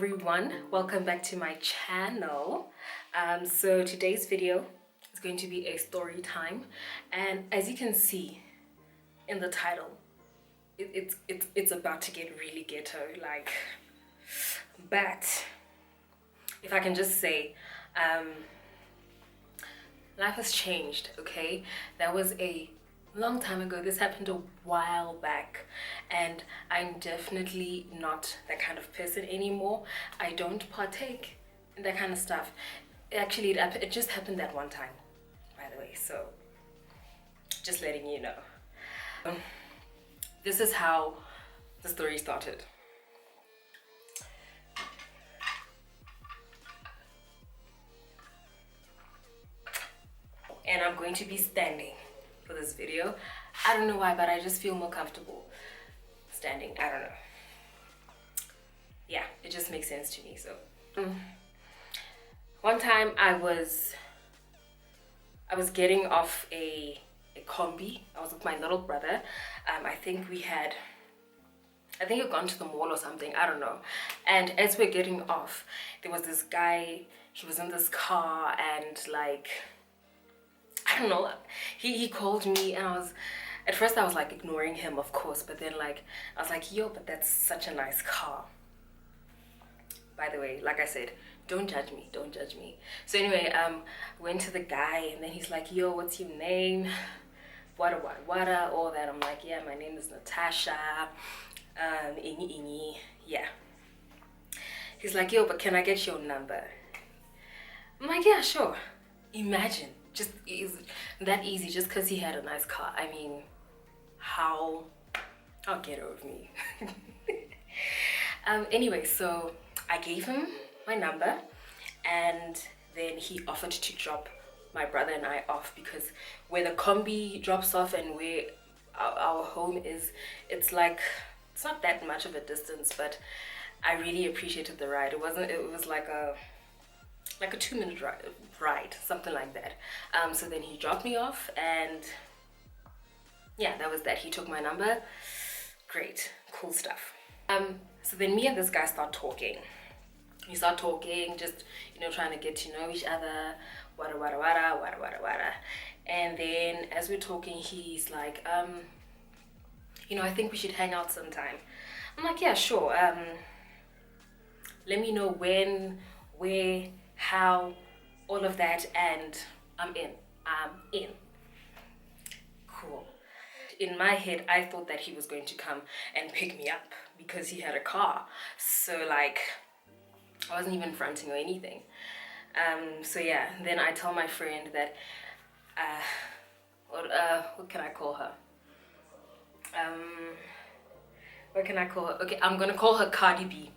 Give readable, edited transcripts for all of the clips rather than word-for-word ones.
everyone, welcome back to my channel. So today's video is going to be a story time, and as you can see in the title, it's about to get really ghetto, like. But if I can just say, life has changed. Okay, that was a long time ago. This happened a while back, and I'm definitely not that kind of person anymore. I don't partake in that kind of stuff. Actually, it just happened that one time, by the way, so just letting you know. This is how the story started. And I'm going to be standing for this video. I don't know why, but I just feel more comfortable standing. I don't know. Yeah, it just makes sense to me. So one time I was getting off a combi. I was with my little brother. I think we'd gone to the mall or something, I don't know. And as we're getting off, there was this guy. He was in this car, and like, I don't know, he called me, and at first I was like ignoring him, of course, but then like I was like, yo, but that's such a nice car. By the way, like I said, don't judge me. So anyway, went to the guy, and then he's like, yo, what's your name? Wada, all that. I'm like, yeah, my name is Natasha. Ingi, yeah. He's like, yo, but can I get your number? I'm like, yeah, sure. Imagine, just that easy, just because he had a nice car. I mean, how get over me. Anyway, so I gave him my number, and then he offered to drop my brother and I off, because where the combi drops off and where our home is, it's not that much of a distance, but I really appreciated the ride. It was like a 2-minute ride, something like that. So then he dropped me off, and yeah, that was that. He took my number. Great, cool stuff. So then me and this guy start talking. We start talking, just, trying to get to know each other, wada. And then as we're talking, he's like, I think we should hang out sometime. I'm like, yeah, sure. Let me know when, where, how, all of that, and I'm in. Cool. In my head, I thought that he was going to come and pick me up because he had a car. So like, I wasn't even fronting or anything. So yeah, then I tell my friend that, what can I call her? What can I call her? Okay, I'm gonna call her Cardi B.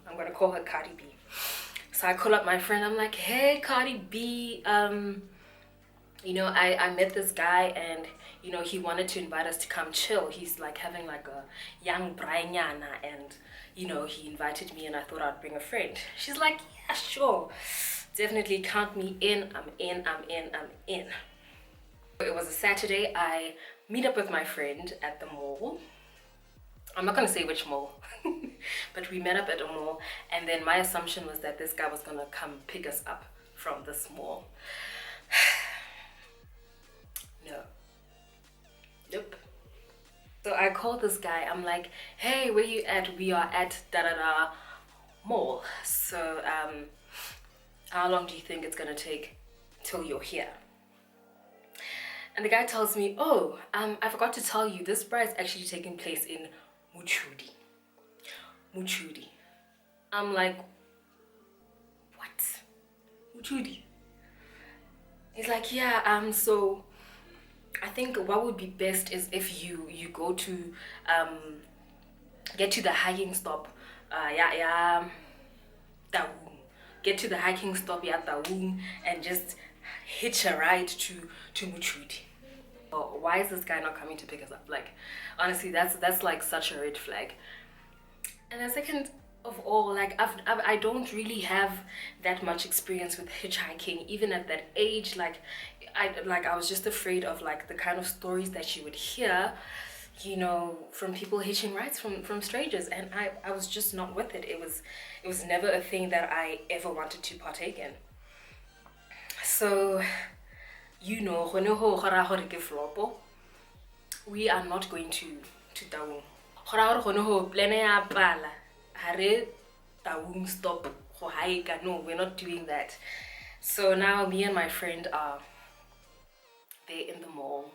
So I call up my friend. I'm like, hey, Cardi B, I met this guy, and he wanted to invite us to come chill. He's like having like a young brainyana, and he invited me, and I thought I'd bring a friend. She's like, yeah, sure, definitely, count me in. I'm in. It was a Saturday. I meet up with my friend at the mall. I'm not gonna say which mall, but we met up at a mall, and then my assumption was that this guy was gonna come pick us up from this mall. No. Nope. So I called this guy. I'm like, hey, where you at? We are at da mall. So how long do you think it's gonna take till you're here? And the guy tells me, oh, I forgot to tell you, this bride's actually taking place in Muchudi. I'm like, what? Muchudi? He's like, yeah, so I think what would be best is if you go to get to the hiking stop, get to the hiking stop, Taung, and just hitch a ride to Muchudi. Why is this guy not coming to pick us up? Like, honestly, that's like such a red flag. And the second of all, like, I don't really have that much experience with hitchhiking, even at that age. I was just afraid of like the kind of stories that you would hear you know, from people hitching rides from strangers, and I was just not with it. It was never a thing that I ever wanted to partake in. So, you know, we are not going to Taung. Stop. No, we're not doing that. So now me and my friend are there in the mall.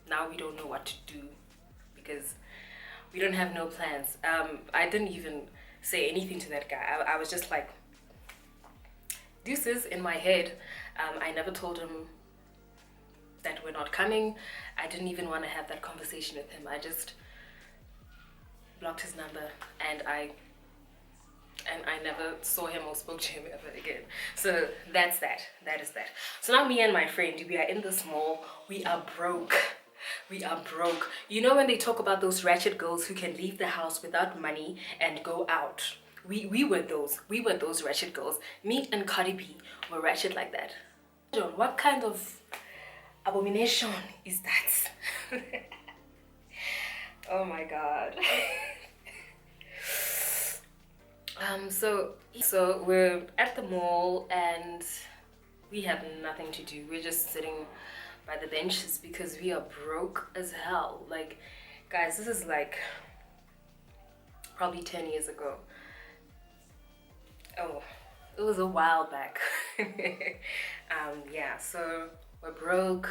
Now we don't know what to do because we don't have no plans. I didn't even say anything to that guy. I was just like, deuces in my head. I never told him that we're not coming. I didn't even want to have that conversation with him. I just blocked his number, and I never saw him or spoke to him ever again. So that's that. That is that. So now me and my friend, we are in this mall. We are broke. We are broke. You know when they talk about those ratchet girls who can leave the house without money and go out? We were those. We were those ratchet girls. Me and Cardi B were ratchet like that. What kind of abomination is that? Oh my god. So we're at the mall and we have nothing to do. We're just sitting by the benches because we are broke as hell. Like, guys, this is like probably 10 years ago. Oh, it was a while back. Yeah, so we're broke.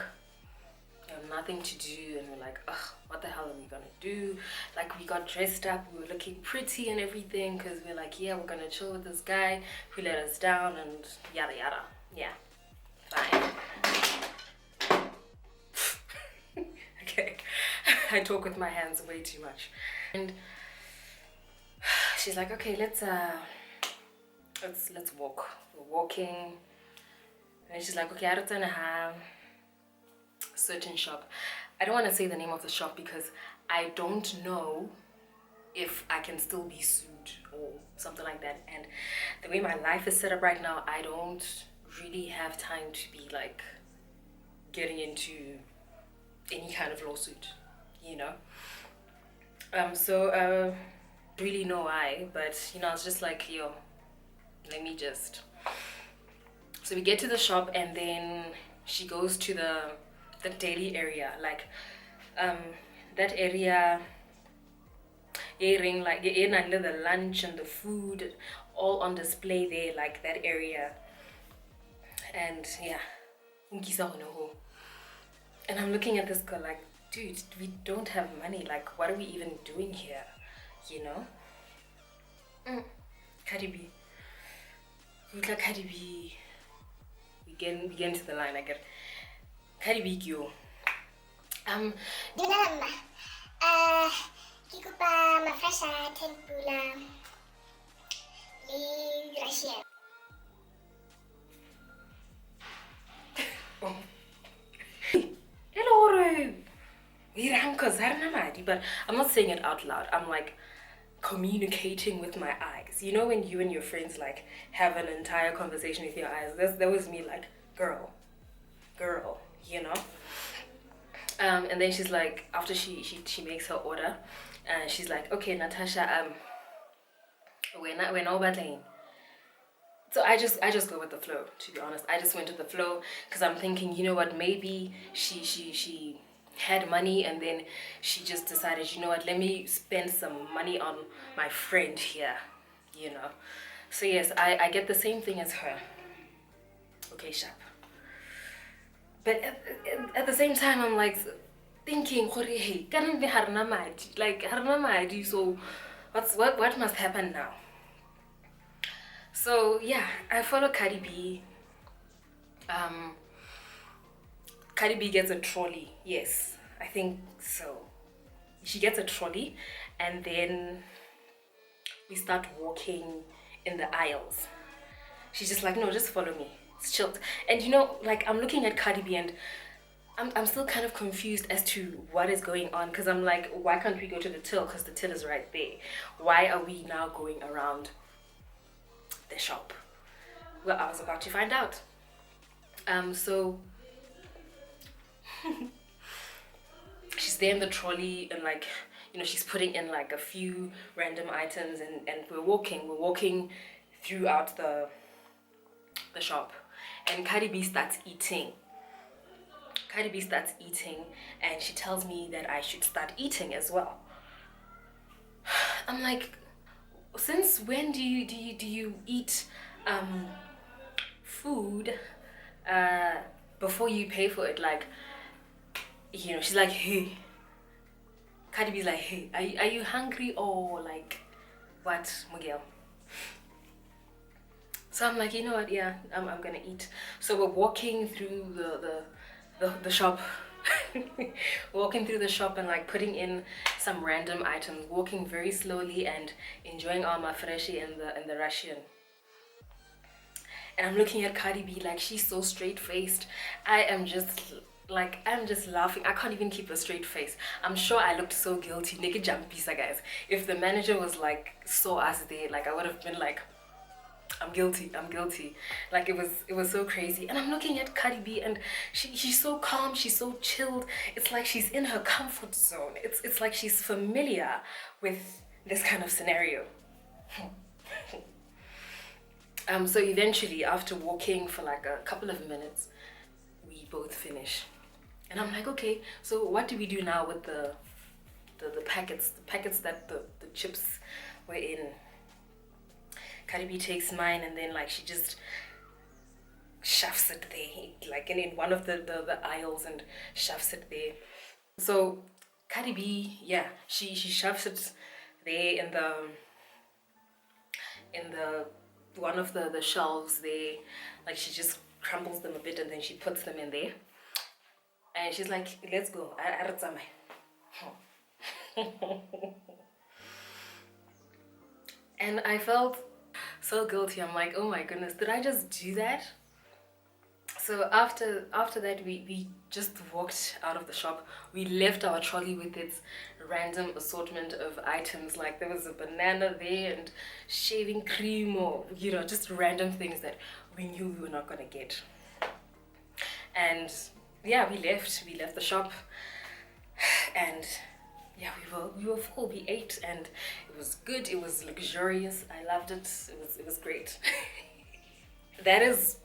We have nothing to do, and we're like, ugh, what the hell are we gonna do? Like, we got dressed up, we were looking pretty and everything, because we're like, yeah, we're gonna chill with this guy who let us down and yada yada. Yeah, fine. Okay, I talk with my hands way too much. And she's like, okay, let's walk. We're walking, and she's like, okay, I don't have certain shop. I don't want to say the name of the shop because I don't know if I can still be sued or something like that. And the way my life is set up right now, I don't really have time to be like getting into any kind of lawsuit, you know. So really know why, but you know, it's just like, yo, let me just. So we get to the shop, and then she goes to the daily area, like that area, like the lunch and the food all on display there, like that area. And yeah, and I'm looking at this girl like, dude, we don't have money. Like, what are we even doing here? You know? Cardi B. Who's like Cardi B? We get into the line. I get Cardi B Q. Dinamma. Kiko pa mafresha tempura. Le ratchet. Oh. Hello, but I'm not saying it out loud. I'm like communicating with my eyes. You know when you and your friends like have an entire conversation with your eyes? That was me, like, girl, you know. And then she's like, after she makes her order, she's like, okay, Natasha, we're not battling. So I just go with the flow, to be honest. I just went with the flow because I'm thinking, you know what, maybe she had money and then she just decided, you know what, let me spend some money on my friend here, you know. So yes, I get the same thing as her. Okay, sharp. But at the same time, I'm like thinking, hey, can't be like harna, so what must happen now? So yeah, I follow Cardi B. Cardi B gets a trolley. Yes, I think so. She gets a trolley, and then we start walking in the aisles. She's just like, no, just follow me. It's chilled. And you know, like, I'm looking at Cardi B and I'm still kind of confused as to what is going on, because I'm like, why can't we go to the till? Because the till is right there. Why are we now going around the shop? Well, I was about to find out. So there in the trolley, and like, you know, she's putting in like a few random items, and we're walking throughout the shop, and Cardi B starts eating. And she tells me that I should start eating as well. I'm like, since when do you eat food before you pay for it? Like, you know, she's like, hey, Cardi B's like, hey, are you hungry or like what, Miguel? So I'm like, you know what, yeah, I'm gonna eat. So we're walking through the shop. Walking through the shop and like putting in some random items, walking very slowly and enjoying our mafreshi and the Russian. And I'm looking at Cardi B like she's so straight-faced. I'm just laughing. I can't even keep a straight face. I'm sure I looked so guilty. Naked jump pizza, guys. If the manager was like saw us there, like I would have been like, I'm guilty. Like it was so crazy. And I'm looking at Cardi B and she's so calm, she's so chilled. It's like she's in her comfort zone. It's like she's familiar with this kind of scenario. So eventually, after walking for like a couple of minutes, we both finish. And I'm like, okay, so what do we do now with the packets that the chips were in? Cardi B takes mine and then like she just shoves it there, like in one of the aisles, and shoves it there. So Cardi B, yeah, she shoves it there in the one of the shelves there. Like she just crumbles them a bit and then she puts them in there. And she's like, let's go. And I felt so guilty. I'm like, oh my goodness, did I just do that? So after that, we just walked out of the shop. We left our trolley with its random assortment of items. Like there was a banana there and shaving cream, or you know, just random things that we knew we were not gonna get. And yeah, we left the shop, and yeah, we were full. We ate and it was good. It was luxurious. I loved it. It was great. That is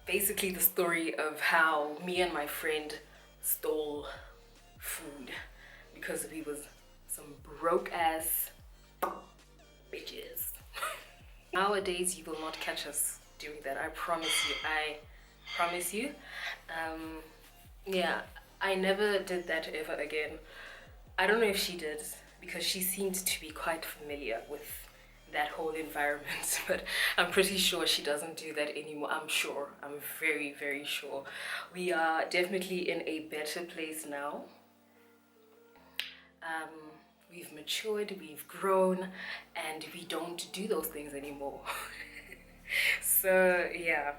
basically the story of how me and my friend stole food, because we was some broke ass bitches. Nowadays you will not catch us doing that. I promise you. Yeah, I never did that ever again. I don't know if she did, because she seemed to be quite familiar with that whole environment, but I'm pretty sure she doesn't do that anymore. I'm very, very sure. We are definitely in a better place now. We've matured, we've grown, and we don't do those things anymore. So yeah,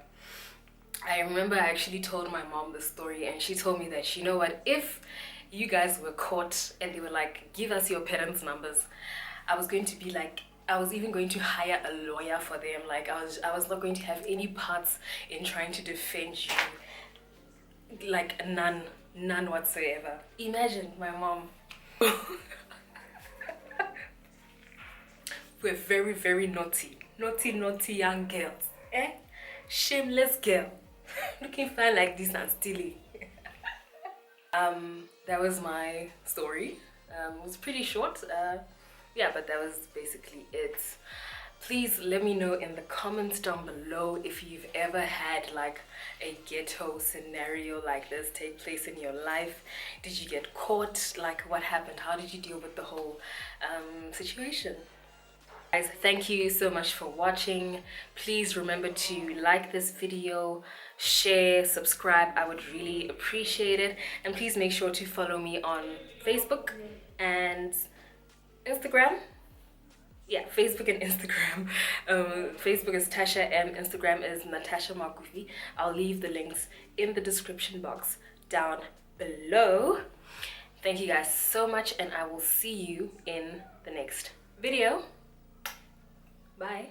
I remember I actually told my mom the story, and she told me that, you know what, if you guys were caught and they were like, give us your parents' numbers, I was even going to hire a lawyer for them. Like I was not going to have any parts in trying to defend you. Like none whatsoever. Imagine my mom. We're very, very naughty young girls, shameless girl, looking fine like this and stealing. That was my story. It was pretty short. Yeah, but that was basically it. Please let me know in the comments down below if you've ever had like a ghetto scenario like this take place in your life. Did you get caught? Like what happened? How did you deal with the whole situation? Guys, thank you so much for watching. Please remember to like this video, share, subscribe. I would really appreciate it. And please make sure to follow me on Facebook and Instagram. Yeah, Facebook and Instagram. Facebook is Tasha M, Instagram is Natasha Makufi. I'll leave the links in the description box down below. Thank you guys so much, and I will see you in the next video. Bye.